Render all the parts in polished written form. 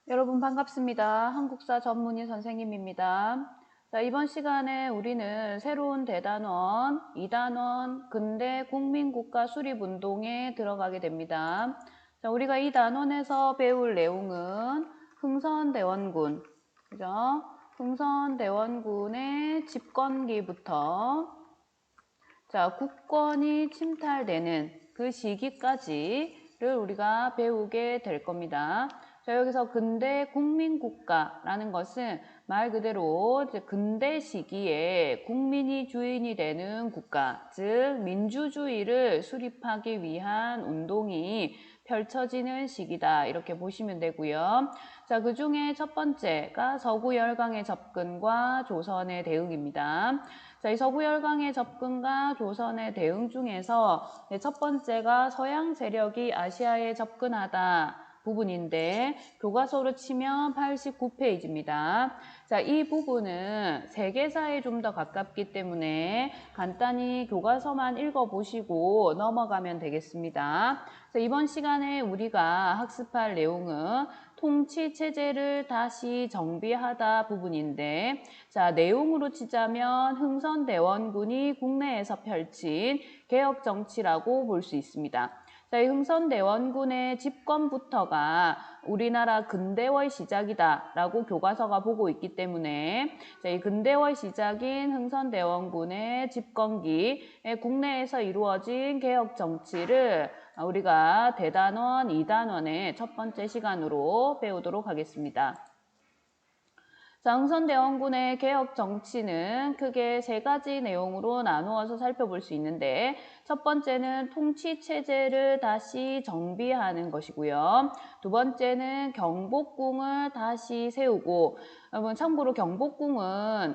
여러분 반갑습니다. 한국사 전문의 선생님입니다. 자, 이번 시간에 우리는 새로운 대단원, 2단원 근대 국민국가 수립운동에 들어가게 됩니다. 자, 우리가 이 단원에서 배울 내용은 흥선대원군, 그죠? 흥선대원군의 집권기부터 자, 국권이 침탈되는 그 시기까지를 우리가 배우게 될 겁니다. 자, 여기서 근대 국민국가라는 것은 말 그대로 이제 근대 시기에 국민이 주인이 되는 국가, 즉 민주주의를 수립하기 위한 운동이 펼쳐지는 시기다. 이렇게 보시면 되고요. 자, 그 중에 첫 번째가 서구 열강의 접근과 조선의 대응입니다. 자, 이 서구 열강의 접근과 조선의 대응 중에서 첫 번째가 서양 세력이 아시아에 접근하다 부분인데 교과서로 치면 89페이지입니다. 자, 이 부분은 세계사에 좀 더 가깝기 때문에 간단히 교과서만 읽어보시고 넘어가면 되겠습니다. 자, 이번 시간에 우리가 학습할 내용은 통치체제를 다시 정비하다 부분인데 자, 내용으로 치자면 흥선대원군이 국내에서 펼친 개혁정치라고 볼 수 있습니다. 자, 이 흥선대원군의 집권부터가 우리나라 근대화의 시작이다라고 교과서가 보고 있기 때문에 자, 이 근대화의 시작인 흥선대원군의 집권기 국내에서 이루어진 개혁정치를 우리가 대단원, 2단원의 첫 번째 시간으로 배우도록 하겠습니다. 자, 흥선대원군의 개혁 정치는 크게 세 가지 내용으로 나누어서 살펴볼 수 있는데 첫 번째는 통치체제를 다시 정비하는 것이고요. 두 번째는 경복궁을 다시 세우고 여러분 참고로 경복궁은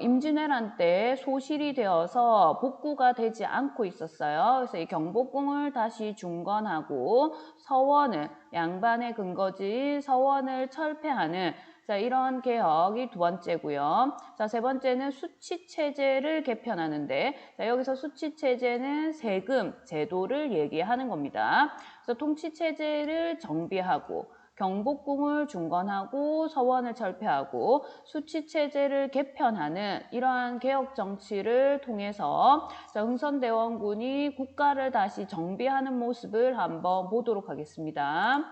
임진왜란 때 소실이 되어서 복구가 되지 않고 있었어요. 그래서 이 경복궁을 다시 중건하고 서원을 양반의 근거지인 서원을 철폐하는 자, 이런 개혁이 두 번째고요. 자, 세 번째는 수치체제를 개편하는데 자, 여기서 수치체제는 세금, 제도를 얘기하는 겁니다. 그래서 통치체제를 정비하고 경복궁을 중건하고 서원을 철폐하고 수치체제를 개편하는 이러한 개혁 정치를 통해서 자, 흥선대원군이 국가를 다시 정비하는 모습을 한번 보도록 하겠습니다.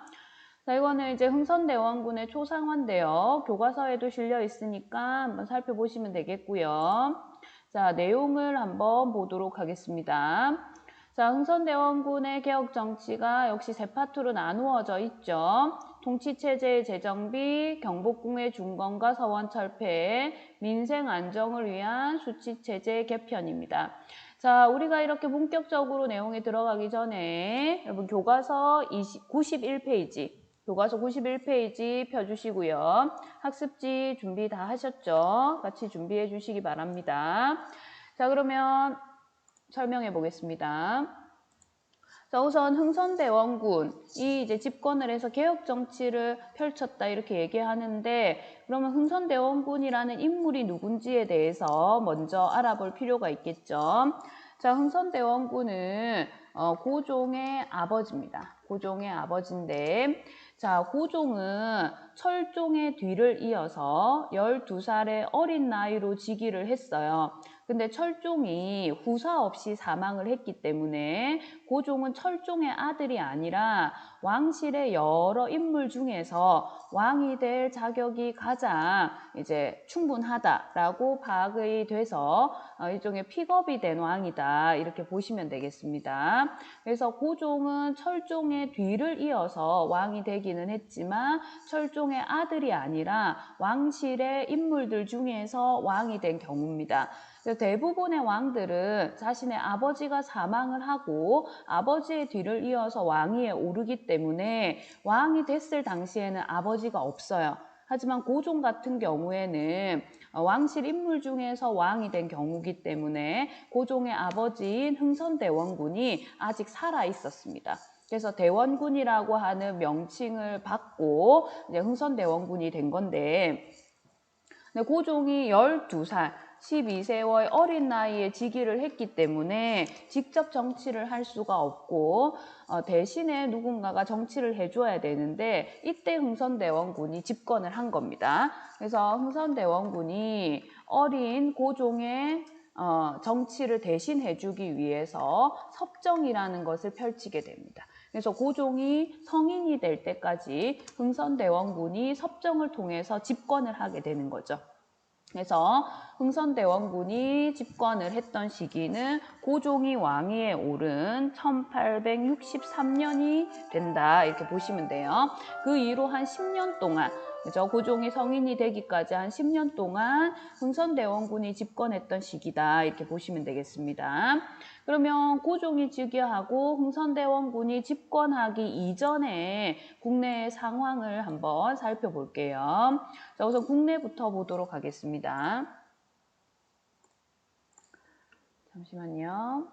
자, 이거는 이제 흥선대원군의 초상화인데요. 교과서에도 실려 있으니까 한번 살펴보시면 되겠고요. 자, 내용을 한번 보도록 하겠습니다. 자, 흥선대원군의 개혁 정치가 역시 세 파트로 나누어져 있죠. 통치체제의 재정비, 경복궁의 중건과 서원 철폐, 민생 안정을 위한 수치체제 개편입니다. 자, 우리가 이렇게 본격적으로 내용에 들어가기 전에 여러분 교과서 91페이지 교과서 91페이지 펴주시고요. 학습지 준비 다 하셨죠? 같이 준비해 주시기 바랍니다. 자, 그러면 설명해 보겠습니다. 자, 우선 흥선대원군이 이제 집권을 해서 개혁 정치를 펼쳤다 이렇게 얘기하는데 그러면 흥선대원군이라는 인물이 누군지에 대해서 먼저 알아볼 필요가 있겠죠. 자, 흥선대원군은 고종의 아버지입니다. 고종의 아버지인데 자, 고종은 철종의 뒤를 이어서 12살의 어린 나이로 즉위를 했어요. 근데 철종이 후사 없이 사망을 했기 때문에 고종은 철종의 아들이 아니라 왕실의 여러 인물 중에서 왕이 될 자격이 가장 이제 충분하다라고 파악이 돼서 일종의 픽업이 된 왕이다 이렇게 보시면 되겠습니다. 그래서 고종은 철종의 뒤를 이어서 왕이 되기는 했지만 철종의 아들이 아니라 왕실의 인물들 중에서 왕이 된 경우입니다. 대부분의 왕들은 자신의 아버지가 사망을 하고 아버지의 뒤를 이어서 왕위에 오르기 때문에 왕이 됐을 당시에는 아버지가 없어요. 하지만 고종 같은 경우에는 왕실 인물 중에서 왕이 된 경우이기 때문에 고종의 아버지인 흥선대원군이 아직 살아 있었습니다. 그래서 대원군이라고 하는 명칭을 받고 이제 흥선대원군이 된 건데 고종이 12살 12세의 어린 나이에 즉위를 했기 때문에 직접 정치를 할 수가 없고 대신에 누군가가 정치를 해줘야 되는데 이때 흥선대원군이 집권을 한 겁니다. 그래서 흥선대원군이 어린 고종의 정치를 대신 해주기 위해서 섭정이라는 것을 펼치게 됩니다. 그래서 고종이 성인이 될 때까지 흥선대원군이 섭정을 통해서 집권을 하게 되는 거죠. 그래서 흥선대원군이 집권을 했던 시기는 고종이 왕위에 오른 1863년이 된다 이렇게 보시면 돼요. 그 이후로 한 10년 동안 그죠? 고종이 성인이 되기까지 한 10년 동안 흥선대원군이 집권했던 시기다 이렇게 보시면 되겠습니다. 그러면 고종이 즉위하고 흥선대원군이 집권하기 이전에 국내의 상황을 한번 살펴볼게요. 자, 우선 국내부터 보도록 하겠습니다. 잠시만요.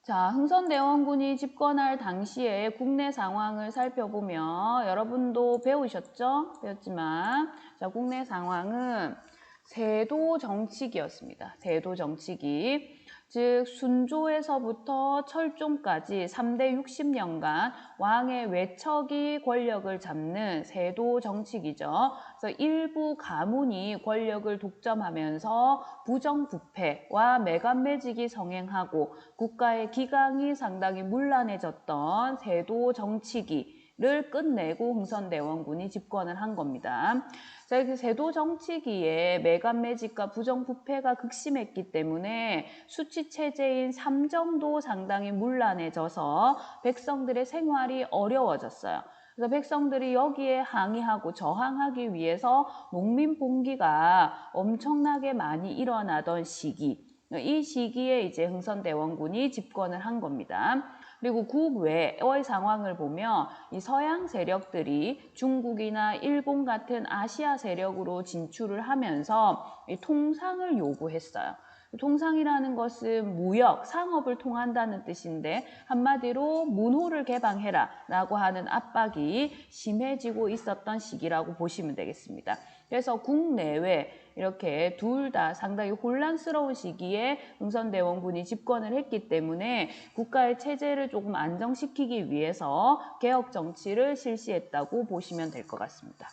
자, 흥선대원군이 집권할 당시에 국내 상황을 살펴보면 여러분도 배우셨지만 자, 국내 상황은 세도 정치기였습니다. 세도 정치기. 즉 순조에서부터 철종까지 3대 60년간 왕의 외척이 권력을 잡는 세도 정치기죠. 그래서 일부 가문이 권력을 독점하면서 부정부패와 매간매직이 성행하고 국가의 기강이 상당히 문란해졌던 세도 정치기를 끝내고 흥선대원군이 집권을 한 겁니다. 자, 그 세도 정치기에 매간매직과 부정부패가 극심했기 때문에 수치체제인 삼정도 상당히 문란해져서 백성들의 생활이 어려워졌어요. 그래서 백성들이 여기에 항의하고 저항하기 위해서 농민 봉기가 엄청나게 많이 일어나던 시기, 이 시기에 이제 흥선대원군이 집권을 한 겁니다. 그리고 국외의 상황을 보면 이 서양 세력들이 중국이나 일본 같은 아시아 세력으로 진출을 하면서 이 통상을 요구했어요. 통상이라는 것은 무역, 상업을 통한다는 뜻인데 한마디로 문호를 개방해라 라고 하는 압박이 심해지고 있었던 시기라고 보시면 되겠습니다. 그래서 국내외 이렇게 둘 다 상당히 혼란스러운 시기에 흥선대원군이 집권을 했기 때문에 국가의 체제를 조금 안정시키기 위해서 개혁 정치를 실시했다고 보시면 될 것 같습니다.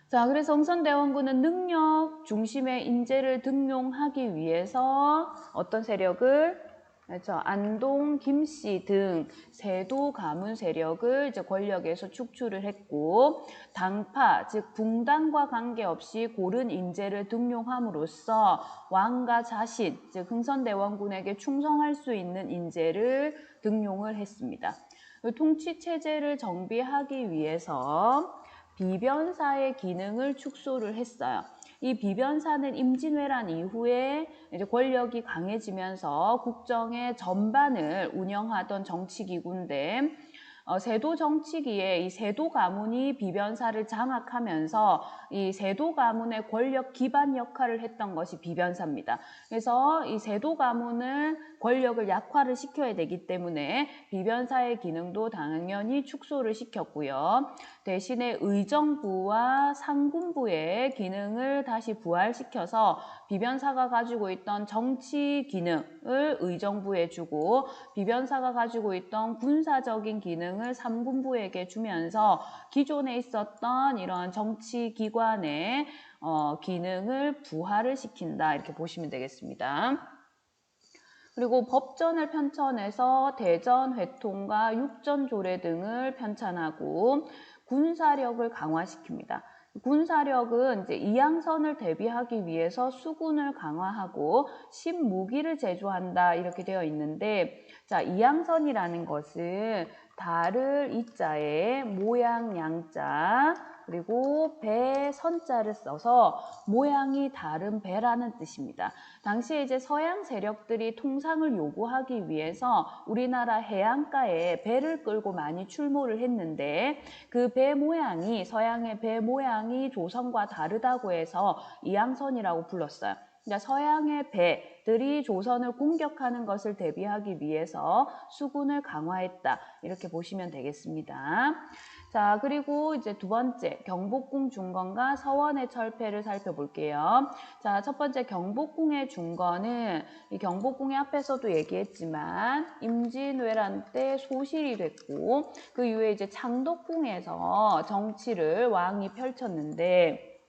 자, 그래서 흥선대원군은 능력 중심의 인재를 등용하기 위해서 어떤 세력을 그렇죠. 안동, 김씨 등 세도 가문 세력을 이제 권력에서 축출을 했고 당파, 즉 붕당과 관계없이 고른 인재를 등용함으로써 왕과 자신, 즉 흥선대원군에게 충성할 수 있는 인재를 등용을 했습니다. 통치 체제를 정비하기 위해서 비변사의 기능을 축소를 했어요. 이 비변사는 임진왜란 이후에 이제 권력이 강해지면서 국정의 전반을 운영하던 정치기구인데 세도 정치기에 이 세도 가문이 비변사를 장악하면서 이 세도 가문의 권력 기반 역할을 했던 것이 비변사입니다. 그래서 이 세도 가문을 권력을 약화를 시켜야 되기 때문에 비변사의 기능도 당연히 축소를 시켰고요. 대신에 의정부와 상군부의 기능을 다시 부활시켜서 비변사가 가지고 있던 정치 기능을 의정부에 주고 비변사가 가지고 있던 군사적인 기능을 상군부에게 주면서 기존에 있었던 이런 정치 기관의 기능을 부활을 시킨다 이렇게 보시면 되겠습니다. 그리고 법전을 편찬해서 대전 회통과 육전 조례 등을 편찬하고 군사력을 강화시킵니다. 군사력은 이제 이양선을 대비하기 위해서 수군을 강화하고 신무기를 제조한다 이렇게 되어 있는데 자, 이양선이라는 것은 달을 이자에 모양 양자 그리고 배 선자를 써서 모양이 다른 배라는 뜻입니다. 당시에 이제 서양 세력들이 통상을 요구하기 위해서 우리나라 해안가에 배를 끌고 많이 출몰을 했는데 그 배 모양이 서양의 배 모양이 조선과 다르다고 해서 이양선이라고 불렀어요. 그러니까 서양의 배, 정책들이 조선을 공격하는 것을 대비하기 위해서 수군을 강화했다. 이렇게 보시면 되겠습니다. 자, 그리고 이제 두 번째 경복궁 중건과 서원의 철폐를 살펴볼게요. 자, 첫 번째 경복궁의 중건은 이 경복궁의 앞에서도 얘기했지만 임진왜란 때 소실이 됐고 그 이후에 이제 창덕궁에서 정치를 왕이 펼쳤는데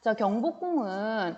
자, 경복궁은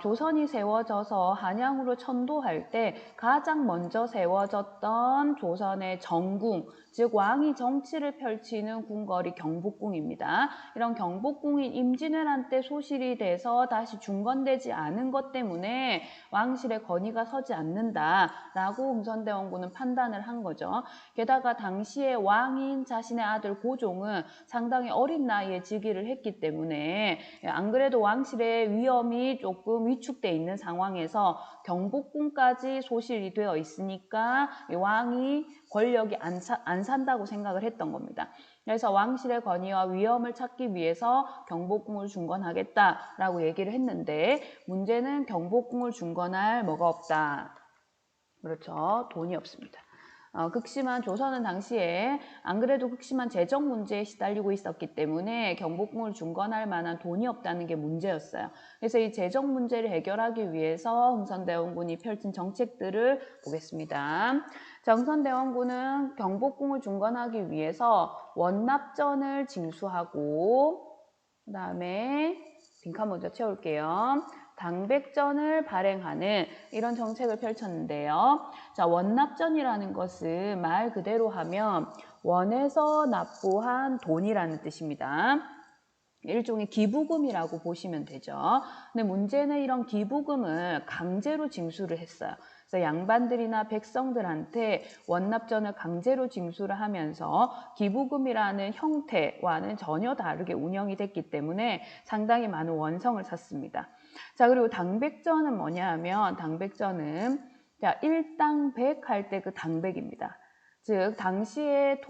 조선이 세워져서 한양으로 천도할 때 가장 먼저 세워졌던 조선의 정궁, 즉 왕이 정치를 펼치는 궁궐이 경복궁입니다. 이런 경복궁이 임진왜란 때 소실이 돼서 다시 중건되지 않은 것 때문에 왕실의 권위가 서지 않는다라고 흥선대원군은 판단을 한 거죠. 게다가 당시에 왕인 자신의 아들 고종은 상당히 어린 나이에 즉위를 했기 때문에 안 그래도 왕실의 위험이 조금 위축돼 있는 상황에서 경복궁까지 소실이 되어 있으니까 왕이 권력이 안 산다고 생각을 했던 겁니다. 그래서 왕실의 권위와 위험을 찾기 위해서 경복궁을 중건하겠다라고 얘기를 했는데 문제는 경복궁을 중건할 뭐가 없다. 그렇죠. 돈이 없습니다. 극심한 조선은 당시에 안 그래도 극심한 재정 문제에 시달리고 있었기 때문에 경복궁을 중건할 만한 돈이 없다는 게 문제였어요. 그래서 이 재정 문제를 해결하기 위해서 흥선대원군이 펼친 정책들을 보겠습니다. 자, 흥선대원군은 경복궁을 중건하기 위해서 원납전을 징수하고 그다음에 빈칸 먼저 채울게요. 당백전을 발행하는 이런 정책을 펼쳤는데요. 자, 원납전이라는 것은 말 그대로 하면 원에서 납부한 돈이라는 뜻입니다. 일종의 기부금이라고 보시면 되죠. 근데 문제는 이런 기부금을 강제로 징수를 했어요. 그래서 양반들이나 백성들한테 원납전을 강제로 징수를 하면서 기부금이라는 형태와는 전혀 다르게 운영이 됐기 때문에 상당히 많은 원성을 샀습니다. 자, 그리고 당백전은 뭐냐 하면 당백전은 자, 일당백 할 때 그 당백입니다. 즉 당시에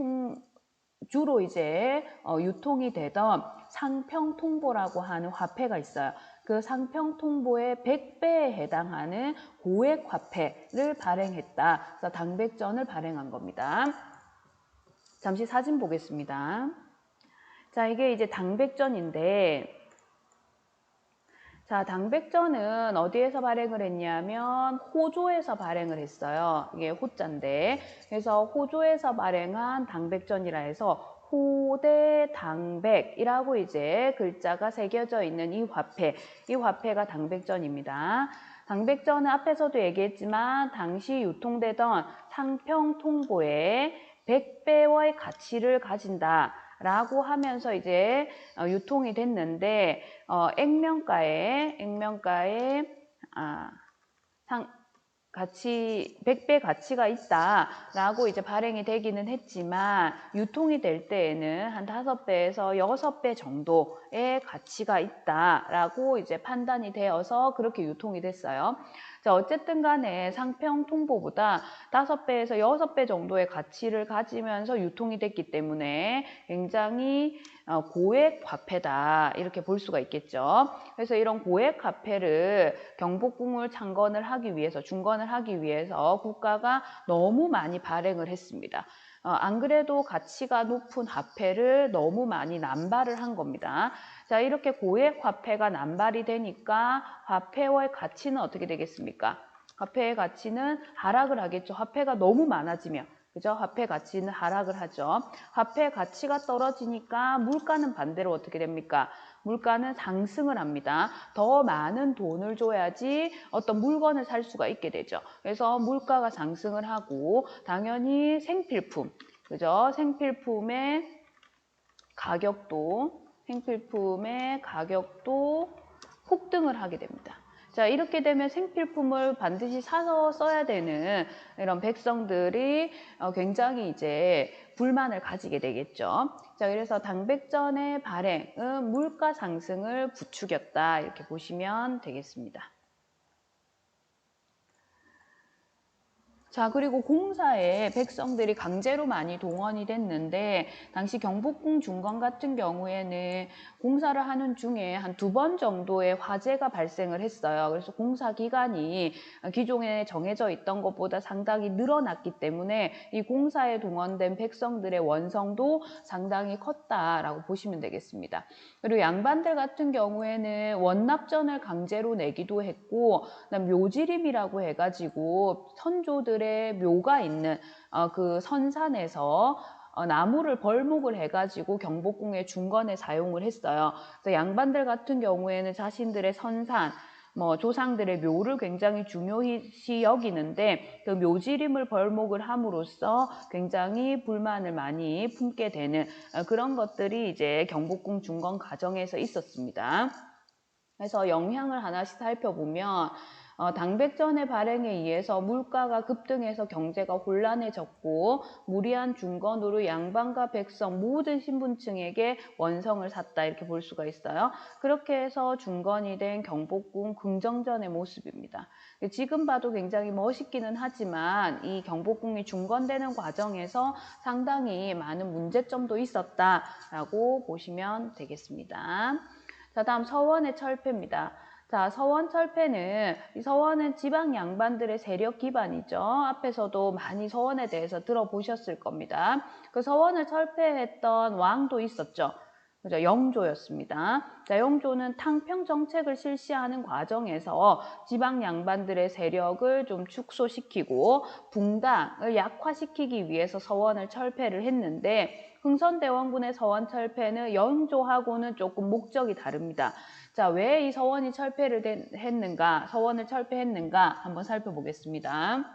주로 이제 유통이 되던 상평통보라고 하는 화폐가 있어요. 그 상평통보의 100배에 해당하는 고액 화폐를 발행했다. 그래서 당백전을 발행한 겁니다. 잠시 사진 보겠습니다. 자, 이게 이제 당백전인데 자, 당백전은 어디에서 발행을 했냐면 호조에서 발행을 했어요. 이게 호자인데 그래서 호조에서 발행한 당백전이라 해서 호대당백이라고 이제 글자가 새겨져 있는 이 화폐가 당백전입니다. 당백전은 앞에서도 얘기했지만 당시 유통되던 상평통보의 100배의 가치를 가진다. 라고 하면서 이제 유통이 됐는데 액면가에 100배 가치가 있다라고 이제 발행이 되기는 했지만 유통이 될 때에는 한 5배에서 6배 정도의 가치가 있다라고 이제 판단이 되어서 그렇게 유통이 됐어요. 자, 어쨌든 간에 상평통보보다 5배에서 6배 정도의 가치를 가지면서 유통이 됐기 때문에 굉장히 고액 화폐다 이렇게 볼 수가 있겠죠. 그래서 이런 고액 화폐를 경복궁을 중건을 하기 위해서 국가가 너무 많이 발행을 했습니다. 안 그래도 가치가 높은 화폐를 너무 많이 남발을 한 겁니다. 자, 이렇게 고액 화폐가 남발이 되니까 화폐의 가치는 어떻게 되겠습니까? 화폐의 가치는 하락을 하겠죠. 화폐가 너무 많아지면. 그죠? 화폐 가치는 하락을 하죠. 화폐 가치가 떨어지니까 물가는 반대로 어떻게 됩니까? 물가는 상승을 합니다. 더 많은 돈을 줘야지 어떤 물건을 살 수가 있게 되죠. 그래서 물가가 상승을 하고 당연히 생필품, 그죠? 생필품의 가격도 폭등을 하게 됩니다. 자, 이렇게 되면 생필품을 반드시 사서 써야 되는 이런 백성들이 굉장히 이제 불만을 가지게 되겠죠. 자, 그래서 당백전의 발행은 물가 상승을 부추겼다 이렇게 보시면 되겠습니다. 자, 그리고 공사에 백성들이 강제로 많이 동원이 됐는데 당시 경복궁 중건 같은 경우에는 공사를 하는 중에 한 2번 정도의 화재가 발생을 했어요. 그래서 공사 기간이 기존에 정해져 있던 것보다 상당히 늘어났기 때문에 이 공사에 동원된 백성들의 원성도 상당히 컸다라고 보시면 되겠습니다. 그리고 양반들 같은 경우에는 원납전을 강제로 내기도 했고, 그다음 묘지림이라고 해가지고 선조들의 묘가 있는 그 선산에서 나무를 벌목을 해가지고 경복궁의 중건에 사용을 했어요. 그래서 양반들 같은 경우에는 자신들의 선산, 조상들의 묘를 굉장히 중요시 여기는데 그 묘지림을 벌목을 함으로써 굉장히 불만을 많이 품게 되는 그런 것들이 이제 경복궁 중건 과정에서 있었습니다. 그래서 영향을 하나씩 살펴보면 당백전의 발행에 의해서 물가가 급등해서 경제가 혼란해졌고 무리한 중건으로 양반과 백성 모든 신분층에게 원성을 샀다 이렇게 볼 수가 있어요. 그렇게 해서 중건이 된 경복궁 긍정전의 모습입니다. 지금 봐도 굉장히 멋있기는 하지만 이 경복궁이 중건되는 과정에서 상당히 많은 문제점도 있었다라고 보시면 되겠습니다. 자, 다음 서원의 철폐입니다. 자, 서원 철폐는, 이 서원은 지방 양반들의 세력 기반이죠. 앞에서도 많이 서원에 대해서 들어보셨을 겁니다. 그 서원을 철폐했던 왕도 있었죠. 그죠? 영조였습니다. 자, 영조는 탕평 정책을 실시하는 과정에서 지방 양반들의 세력을 좀 축소시키고 붕당을 약화시키기 위해서 서원을 철폐를 했는데 흥선대원군의 서원 철폐는 영조하고는 조금 목적이 다릅니다. 자, 왜 이 서원이 했는가, 서원을 철폐했는가 한번 살펴보겠습니다.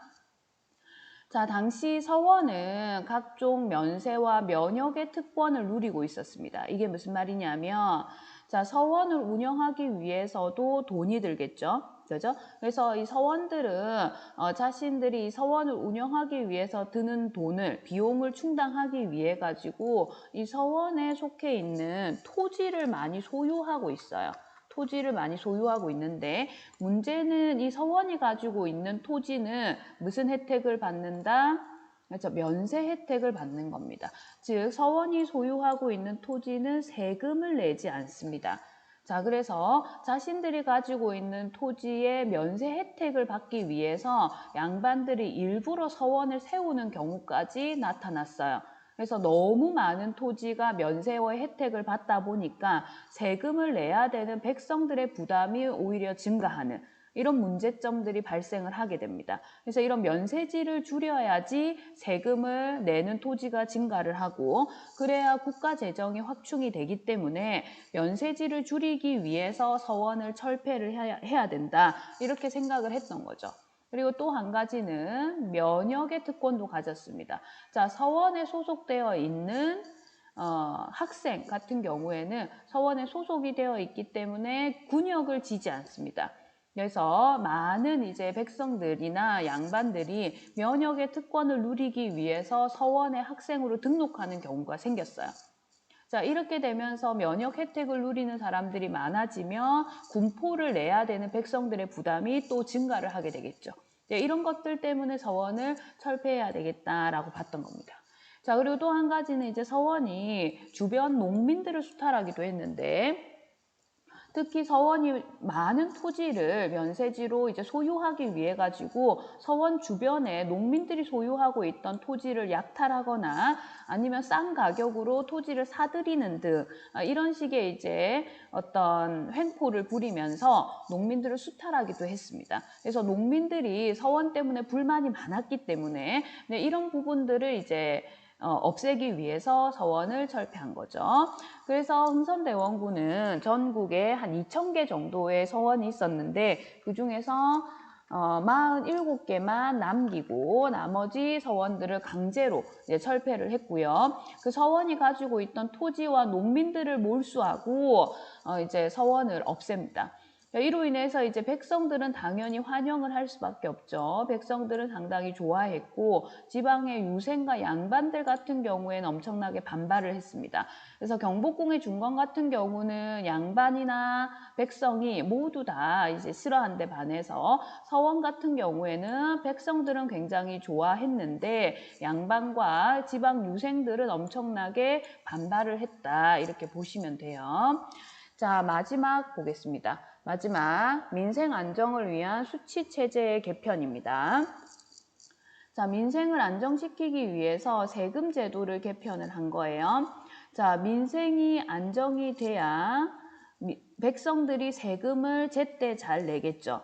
자, 당시 서원은 각종 면세와 면역의 특권을 누리고 있었습니다. 이게 무슨 말이냐면, 자, 서원을 운영하기 위해서도 돈이 들겠죠. 그죠? 그래서 이 서원들은 자신들이 이 서원을 운영하기 위해서 드는 돈을, 비용을 충당하기 위해 가지고 이 서원에 속해 있는 토지를 많이 소유하고 있어요. 토지를 많이 소유하고 있는데 문제는 이 서원이 가지고 있는 토지는 무슨 혜택을 받는다? 그렇죠. 면세 혜택을 받는 겁니다. 즉 서원이 소유하고 있는 토지는 세금을 내지 않습니다. 자, 그래서 자신들이 가지고 있는 토지의 면세 혜택을 받기 위해서 양반들이 일부러 서원을 세우는 경우까지 나타났어요. 그래서 너무 많은 토지가 면세의 혜택을 받다 보니까 세금을 내야 되는 백성들의 부담이 오히려 증가하는 이런 문제점들이 발생을 하게 됩니다. 그래서 이런 면세지를 줄여야지 세금을 내는 토지가 증가를 하고 그래야 국가 재정이 확충이 되기 때문에 면세지를 줄이기 위해서 서원을 철폐를 해야 된다 이렇게 생각을 했던 거죠. 그리고 또 한 가지는 면역의 특권도 가졌습니다. 자, 서원에 소속되어 있는 학생 같은 경우에는 서원에 소속이 되어 있기 때문에 군역을 지지 않습니다. 그래서 많은 이제 백성들이나 양반들이 면역의 특권을 누리기 위해서 서원의 학생으로 등록하는 경우가 생겼어요. 자, 이렇게 되면서 면역 혜택을 누리는 사람들이 많아지며 군포를 내야 되는 백성들의 부담이 또 증가를 하게 되겠죠. 이런 것들 때문에 서원을 철폐해야 되겠다라고 봤던 겁니다. 자, 그리고 또 한 가지는 이제 서원이 주변 농민들을 수탈하기도 했는데 특히 서원이 많은 토지를 면세지로 이제 소유하기 위해 가지고 서원 주변에 농민들이 소유하고 있던 토지를 약탈하거나 아니면 싼 가격으로 토지를 사들이는 등 이런 식의 이제 어떤 횡포를 부리면서 농민들을 수탈하기도 했습니다. 그래서 농민들이 서원 때문에 불만이 많았기 때문에 이런 부분들을 이제 없애기 위해서 서원을 철폐한 거죠. 그래서 흥선대원군은 전국에 한 2,000개 정도의 서원이 있었는데 그 중에서 47개만 남기고 나머지 서원들을 강제로 이제 철폐를 했고요. 그 서원이 가지고 있던 토지와 농민들을 몰수하고 이제 서원을 없앱니다. 이로 인해서 이제 백성들은 당연히 환영을 할 수밖에 없죠. 백성들은 상당히 좋아했고 지방의 유생과 양반들 같은 경우에는 엄청나게 반발을 했습니다. 그래서 경복궁의 중건 같은 경우는 양반이나 백성이 모두 다 이제 싫어한 데 반해서 서원 같은 경우에는 백성들은 굉장히 좋아했는데 양반과 지방 유생들은 엄청나게 반발을 했다. 이렇게 보시면 돼요. 자, 마지막 보겠습니다. 마지막 민생 안정을 위한 수치 체제의 개편입니다. 자, 민생을 안정시키기 위해서 세금 제도를 개편을 한 거예요. 자, 민생이 안정이 돼야 백성들이 세금을 제때 잘 내겠죠.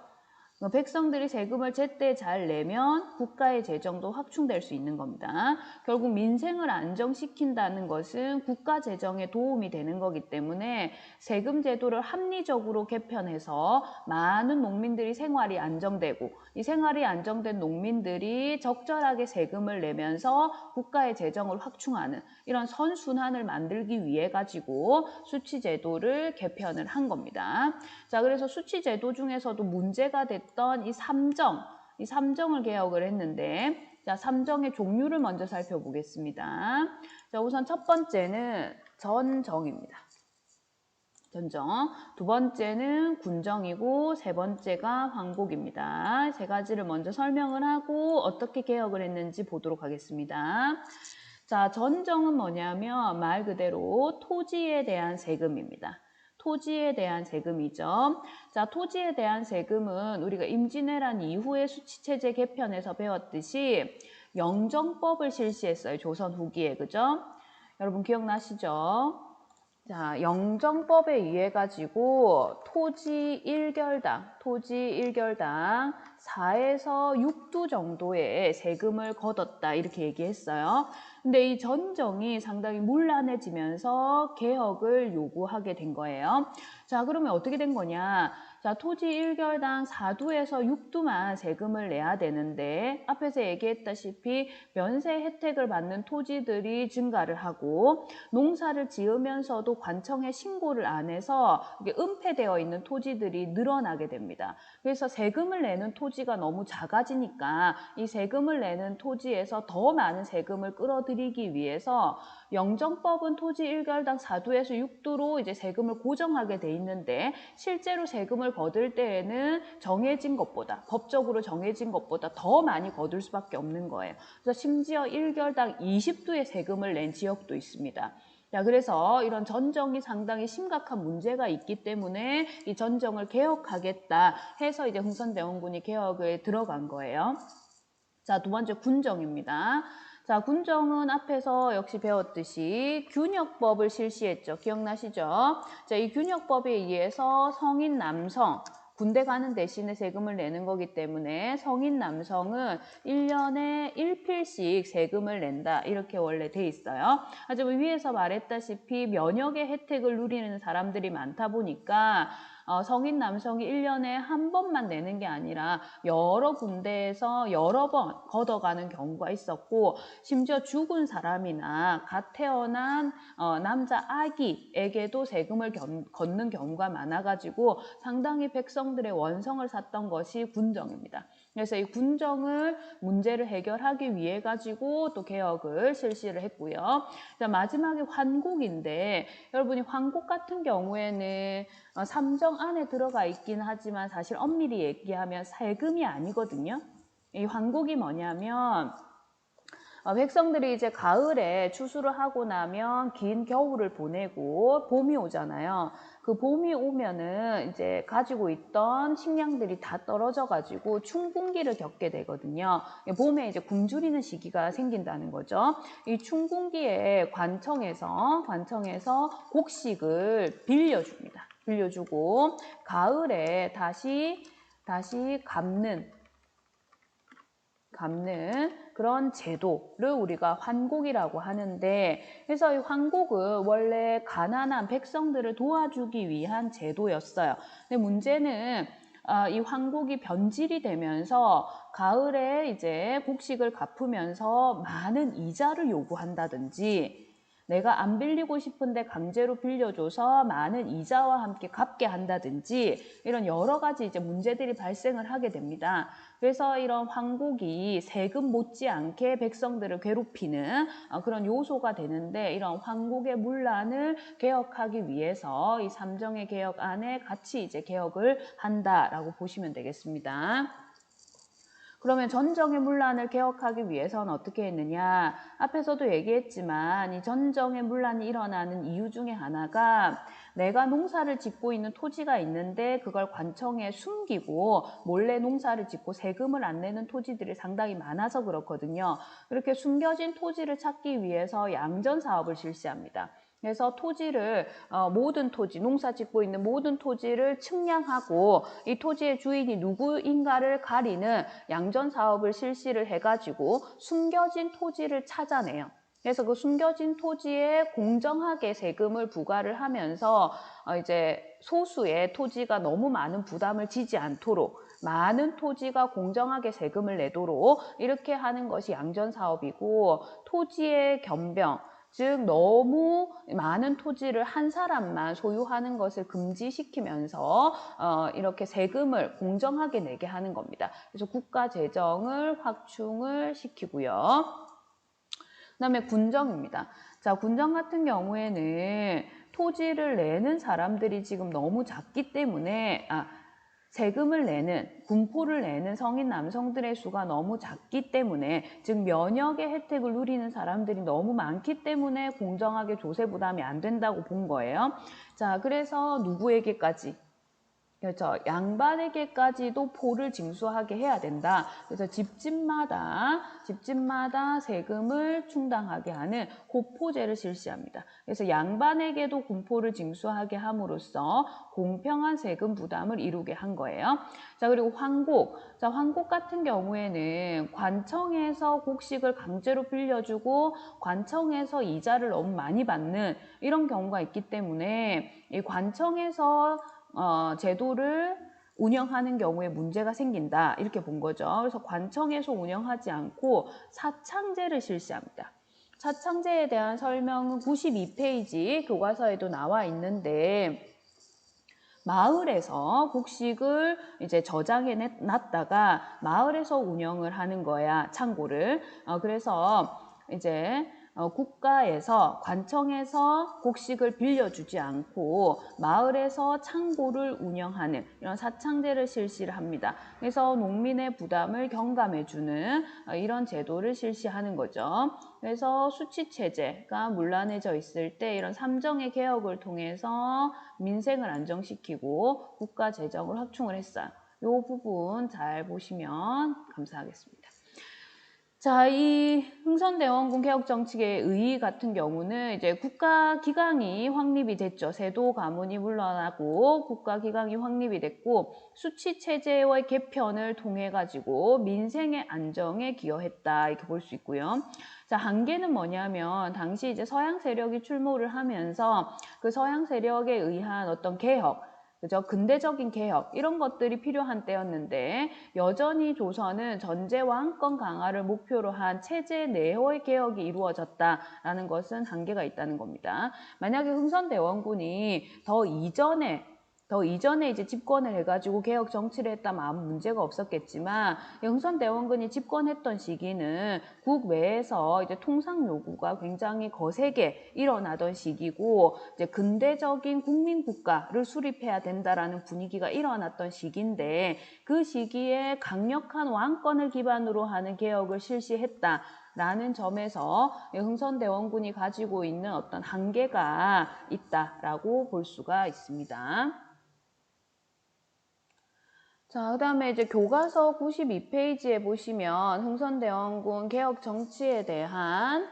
백성들이 세금을 제때 잘 내면 국가의 재정도 확충될 수 있는 겁니다. 결국 민생을 안정시킨다는 것은 국가 재정에 도움이 되는 거기 때문에 세금 제도를 합리적으로 개편해서 많은 농민들이 생활이 안정되고 이 생활이 안정된 농민들이 적절하게 세금을 내면서 국가의 재정을 확충하는 이런 선순환을 만들기 위해 가지고 수치 제도를 개편을 한 겁니다. 자, 그래서 수치 제도 중에서도 문제가 됐던 이 삼정을 개혁을 했는데, 자, 삼정의 종류를 먼저 살펴보겠습니다. 자, 우선 첫 번째는 전정입니다. 전정. 두 번째는 군정이고 세 번째가 황곡입니다. 세 가지를 먼저 설명을 하고 어떻게 개혁을 했는지 보도록 하겠습니다. 자, 전정은 뭐냐면 말 그대로 토지에 대한 세금입니다. 토지에 대한 세금이죠. 자, 토지에 대한 세금은 우리가 임진왜란 이후의 수치체제 개편에서 배웠듯이 영정법을 실시했어요. 조선 후기에, 그죠? 여러분 기억나시죠? 자, 영정법에 의해 가지고 토지 1결당 4에서 6두 정도의 세금을 걷었다 이렇게 얘기했어요. 근데 이 전정이 상당히 문란해지면서 개혁을 요구하게 된 거예요. 자, 그러면 어떻게 된 거냐? 자, 토지 1결당 4두에서 6두만 세금을 내야 되는데 앞에서 얘기했다시피 면세 혜택을 받는 토지들이 증가를 하고 농사를 지으면서도 관청에 신고를 안 해서 이게 은폐되어 있는 토지들이 늘어나게 됩니다. 그래서 세금을 내는 토지가 너무 작아지니까 이 세금을 내는 토지에서 더 많은 세금을 끌어들이기 위해서 영정법은 토지 1결당 4두에서 6두로 이제 세금을 고정하게 돼 있는데 실제로 세금을 거둘 때에는 정해진 것보다 법적으로 정해진 것보다 더 많이 거둘 수밖에 없는 거예요. 그래서 심지어 1결당 20두의 세금을 낸 지역도 있습니다. 자, 그래서 이런 전정이 상당히 심각한 문제가 있기 때문에 이 전정을 개혁하겠다 해서 이제 흥선대원군이 개혁에 들어간 거예요. 자, 두 번째 군정입니다. 자, 군정은 앞에서 역시 배웠듯이 균역법을 실시했죠. 기억나시죠? 자, 이 균역법에 의해서 성인 남성, 군대 가는 대신에 세금을 내는 거기 때문에 성인 남성은 1년에 1필씩 세금을 낸다. 이렇게 원래 돼 있어요. 하지만 위에서 말했다시피 면역의 혜택을 누리는 사람들이 많다 보니까 성인 남성이 1년에 한 번만 내는 게 아니라 여러 군데에서 여러 번 걷어가는 경우가 있었고 심지어 죽은 사람이나 갓 태어난 남자 아기에게도 세금을 걷는 경우가 많아가지고 상당히 백성들의 원성을 샀던 것이 군정입니다. 그래서 이 군정을 문제를 해결하기 위해 가지고 또 개혁을 실시를 했고요. 자, 마지막에 환곡인데 여러분이 환곡 같은 경우에는 삼정 안에 들어가 있긴 하지만 사실 엄밀히 얘기하면 세금이 아니거든요. 이 환곡이 뭐냐면 백성들이 이제 가을에 추수를 하고 나면 긴 겨울을 보내고 봄이 오잖아요. 그 봄이 오면은 이제 가지고 있던 식량들이 다 떨어져 가지고 춘궁기를 겪게 되거든요. 봄에 이제 굶주리는 시기가 생긴다는 거죠. 이 춘궁기에 관청에서 곡식을 빌려줍니다. 빌려주고 가을에 다시 갚는 그런 제도를 우리가 환곡이라고 하는데 그래서 이 환곡은 원래 가난한 백성들을 도와주기 위한 제도였어요. 근데 문제는 이 환곡이 변질이 되면서 가을에 이제 곡식을 갚으면서 많은 이자를 요구한다든지 내가 안 빌리고 싶은데 강제로 빌려줘서 많은 이자와 함께 갚게 한다든지 이런 여러 가지 이제 문제들이 발생을 하게 됩니다. 그래서 이런 황곡이 세금 못지않게 백성들을 괴롭히는 그런 요소가 되는데 이런 황곡의 문란을 개혁하기 위해서 이 삼정의 개혁 안에 같이 이제 개혁을 한다라고 보시면 되겠습니다. 그러면 전정의 문란을 개혁하기 위해서는 어떻게 했느냐? 앞에서도 얘기했지만 이 전정의 문란이 일어나는 이유 중에 하나가 내가 농사를 짓고 있는 토지가 있는데 그걸 관청에 숨기고 몰래 농사를 짓고 세금을 안 내는 토지들이 상당히 많아서 그렇거든요. 이렇게 숨겨진 토지를 찾기 위해서 양전 사업을 실시합니다. 그래서 토지를 모든 토지, 농사 짓고 있는 모든 토지를 측량하고 이 토지의 주인이 누구인가를 가리는 양전 사업을 실시를 해가지고 숨겨진 토지를 찾아내요. 그래서 그 숨겨진 토지에 공정하게 세금을 부과를 하면서 이제 소수의 토지가 너무 많은 부담을 지지 않도록 많은 토지가 공정하게 세금을 내도록 이렇게 하는 것이 양전 사업이고 토지의 겸병 즉 너무 많은 토지를 한 사람만 소유하는 것을 금지시키면서 이렇게 세금을 공정하게 내게 하는 겁니다. 그래서 국가 재정을 확충을 시키고요. 그다음에 군정입니다. 자, 군정 같은 경우에는 토지를 내는 사람들이 지금 너무 작기 때문에 세금을 내는, 군포를 내는 성인 남성들의 수가 너무 작기 때문에 즉 면역의 혜택을 누리는 사람들이 너무 많기 때문에 공정하게 조세 부담이 안 된다고 본 거예요. 자, 그래서 누구에게까지? 그렇죠. 양반에게까지도 포를 징수하게 해야 된다. 그래서 집집마다 세금을 충당하게 하는 호포제를 실시합니다. 그래서 양반에게도 군포를 징수하게 함으로써 공평한 세금 부담을 이루게 한 거예요. 자, 그리고 황곡. 자, 황곡 같은 경우에는 관청에서 곡식을 강제로 빌려주고 관청에서 이자를 너무 많이 받는 이런 경우가 있기 때문에 이 관청에서 제도를 운영하는 경우에 문제가 생긴다 이렇게 본 거죠. 그래서 관청에서 운영하지 않고 사창제를 실시합니다. 사창제에 대한 설명은 92페이지 교과서에도 나와 있는데 마을에서 곡식을 이제 저장해 놨다가 마을에서 운영을 하는 거야, 창고를. 그래서 이제 국가에서 관청에서 곡식을 빌려주지 않고 마을에서 창고를 운영하는 이런 사창제를 실시를 합니다. 그래서 농민의 부담을 경감해주는 이런 제도를 실시하는 거죠. 그래서 수치체제가 문란해져 있을 때 이런 삼정의 개혁을 통해서 민생을 안정시키고 국가 재정을 확충을 했어요. 이 부분 잘 보시면 감사하겠습니다. 자, 이 흥선대원군 개혁정책의 의의 같은 경우는 이제 국가기강이 확립이 됐죠. 세도 가문이 물러나고 국가기강이 확립이 됐고 수치체제의 개편을 통해 가지고 민생의 안정에 기여했다 이렇게 볼 수 있고요. 자, 한계는 뭐냐면 당시 이제 서양 세력이 출몰을 하면서 그 서양 세력에 의한 어떤 개혁 그죠? 근대적인 개혁 이런 것들이 필요한 때였는데 여전히 조선은 전제 왕권 강화를 목표로 한 체제 내의 개혁이 이루어졌다라는 것은 한계가 있다는 겁니다. 만약에 흥선대원군이 더 이전에 이제 집권을 해가지고 개혁 정치를 했다면 아무 문제가 없었겠지만 흥선대원군이 집권했던 시기는 국외에서 이제 통상 요구가 굉장히 거세게 일어나던 시기고 이제 근대적인 국민국가를 수립해야 된다라는 분위기가 일어났던 시기인데 그 시기에 강력한 왕권을 기반으로 하는 개혁을 실시했다. 라는 점에서 흥선대원군이 가지고 있는 어떤 한계가 있다라고 볼 수가 있습니다. 자, 그 다음에 이제 교과서 92페이지에 보시면 흥선대원군 개혁 정치에 대한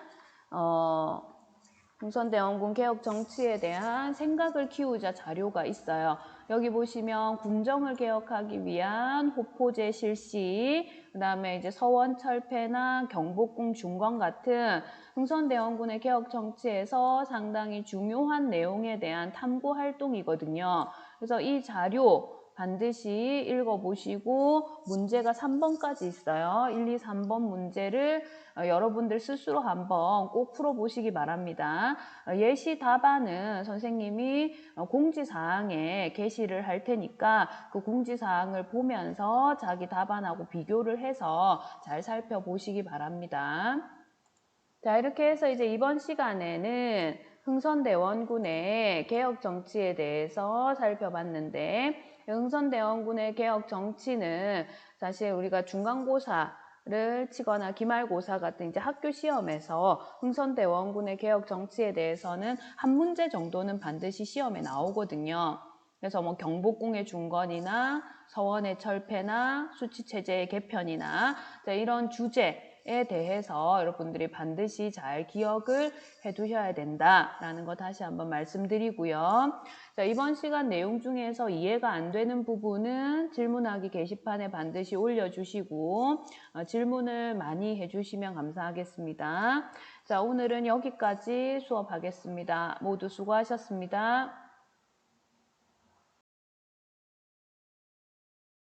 생각을 키우자 자료가 있어요. 여기 보시면 군정을 개혁하기 위한 호포제 실시, 그 다음에 이제 서원철폐나 경복궁 중건 같은 흥선대원군의 개혁 정치에서 상당히 중요한 내용에 대한 탐구 활동이거든요. 그래서 이 자료 반드시 읽어보시고 문제가 3번까지 있어요. 1, 2, 3번 문제를 여러분들 스스로 한번 꼭 풀어보시기 바랍니다. 예시 답안은 선생님이 공지사항에 게시를 할 테니까 그 공지사항을 보면서 자기 답안하고 비교를 해서 잘 살펴보시기 바랍니다. 자, 이렇게 해서 이제 이번 시간에는 흥선대원군의 개혁 정치에 대해서 살펴봤는데, 흥선대원군의 개혁 정치는 사실 우리가 중간고사를 치거나 기말고사 같은 이제 학교 시험에서 흥선대원군의 개혁 정치에 대해서는 한 문제 정도는 반드시 시험에 나오거든요. 그래서 뭐 경복궁의 중건이나 서원의 철폐나 수치체제의 개편이나 이런 주제에 대해서 여러분들이 반드시 잘 기억을 해두셔야 된다라는 거 다시 한번 말씀드리고요. 자, 이번 시간 내용 중에서 이해가 안 되는 부분은 질문하기 게시판에 반드시 올려주시고 질문을 많이 해주시면 감사하겠습니다. 자, 오늘은 여기까지 수업하겠습니다. 모두 수고하셨습니다.